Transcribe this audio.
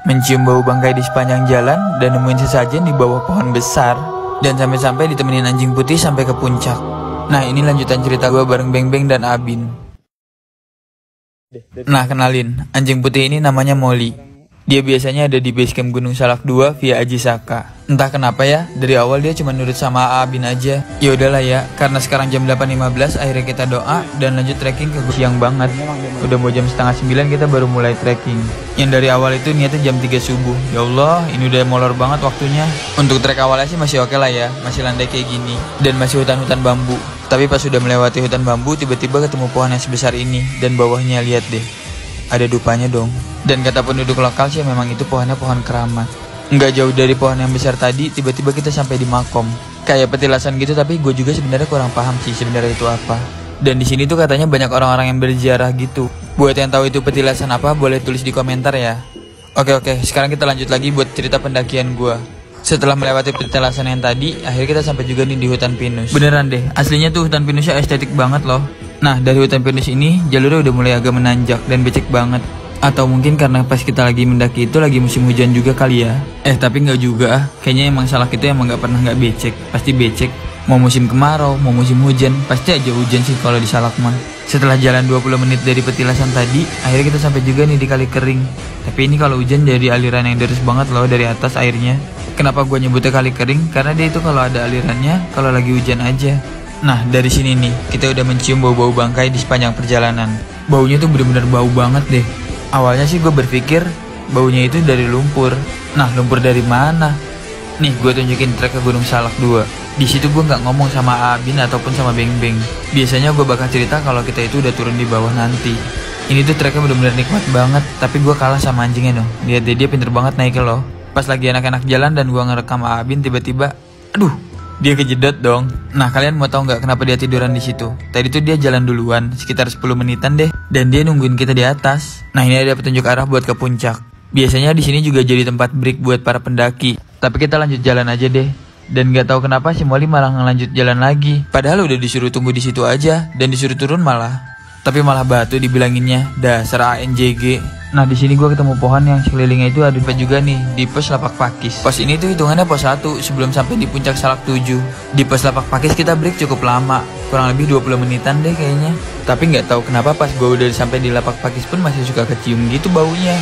mencium bau bangkai di sepanjang jalan, dan nemuin sesajen di bawah pohon besar. Dan sampai-sampai ditemenin anjing putih sampai ke puncak. Nah, ini lanjutan cerita gue bareng Beng Beng dan Abin. Nah, kenalin, anjing putih ini namanya Molly. Dia biasanya ada di basecamp Gunung Salak 2 via Aji Saka. Entah kenapa ya, dari awal dia cuma nurut sama Abin aja. Ya udahlah ya, karena sekarang jam 8.15, akhirnya kita doa dan lanjut trekking ke siang banget. Udah mau jam setengah 9 kita baru mulai trekking. Yang dari awal itu niatnya jam 3 subuh. Ya Allah, ini udah molor banget waktunya. Untuk trek awalnya sih masih oke lah ya, masih landai kayak gini. Dan masih hutan-hutan bambu. Tapi pas sudah melewati hutan bambu, tiba-tiba ketemu pohon yang sebesar ini. Dan bawahnya lihat deh, ada dupanya dong. Dan kata penduduk lokal sih memang itu pohonnya pohon keramat. Nggak jauh dari pohon yang besar tadi, tiba-tiba kita sampai di makom. Kayak petilasan gitu, tapi gue juga sebenarnya kurang paham sih sebenarnya itu apa. Dan di sini tuh katanya banyak orang-orang yang berziarah gitu. Buat yang tahu itu petilasan apa, boleh tulis di komentar ya. Oke, sekarang kita lanjut lagi buat cerita pendakian gue. Setelah melewati petilasan yang tadi, akhirnya kita sampai juga nih di hutan pinus. Beneran deh, aslinya tuh hutan pinusnya estetik banget loh. Nah, dari hutan pinus ini, jalurnya udah mulai agak menanjak dan becek banget. Atau mungkin karena pas kita lagi mendaki itu lagi musim hujan juga kali ya. Tapi nggak juga, kayaknya emang Salak itu emang nggak pernah nggak becek. Pasti becek, mau musim kemarau, mau musim hujan, pasti aja hujan sih kalau di Salak mah. Setelah jalan 20 menit dari petilasan tadi, akhirnya kita sampai juga nih di kali kering. Tapi ini kalau hujan jadi aliran yang deras banget loh dari atas airnya. Kenapa gue nyebutnya kali kering? Karena dia itu kalau ada alirannya, kalau lagi hujan aja. Nah, dari sini nih, kita udah mencium bau-bau bangkai di sepanjang perjalanan. Baunya tuh bener-bener bau banget deh. Awalnya sih gue berpikir baunya itu dari lumpur. Nah, lumpur dari mana? Nih, gue tunjukin trek ke Gunung Salak 2. Di situ gue nggak ngomong sama Abin ataupun sama Beng Beng. Biasanya gue bakal cerita kalau kita itu udah turun di bawah nanti. Ini tuh treknya bener-bener nikmat banget, tapi gue kalah sama anjingnya dong. Lihat deh, dia pinter banget naiknya loh. Pas lagi enak-enak jalan dan gue ngerekam Abin, tiba-tiba, aduh, dia kejedot dong. Nah, kalian mau tahu nggak kenapa dia tiduran di situ? Tadi tuh dia jalan duluan, sekitar 10 menitan deh, dan dia nungguin kita di atas. Nah, ini ada petunjuk arah buat ke puncak. Biasanya di sini juga jadi tempat break buat para pendaki. Tapi kita lanjut jalan aja deh. Dan nggak tahu kenapa si Molly malah ngelanjut jalan lagi. Padahal udah disuruh tunggu di situ aja dan disuruh turun malah. Tapi malah batu dibilanginnya, dasar ANJG. Nah, di sini gue ketemu pohon yang sekelilingnya itu ada juga nih di pos Lapak Pakis. Pos ini tuh hitungannya pos 1 sebelum sampai di puncak Salak 7. Di pos Lapak Pakis kita break cukup lama, kurang lebih 20 menitan deh kayaknya. Tapi nggak tahu kenapa pas gue udah sampai di Lapak Pakis pun masih suka kecium gitu baunya.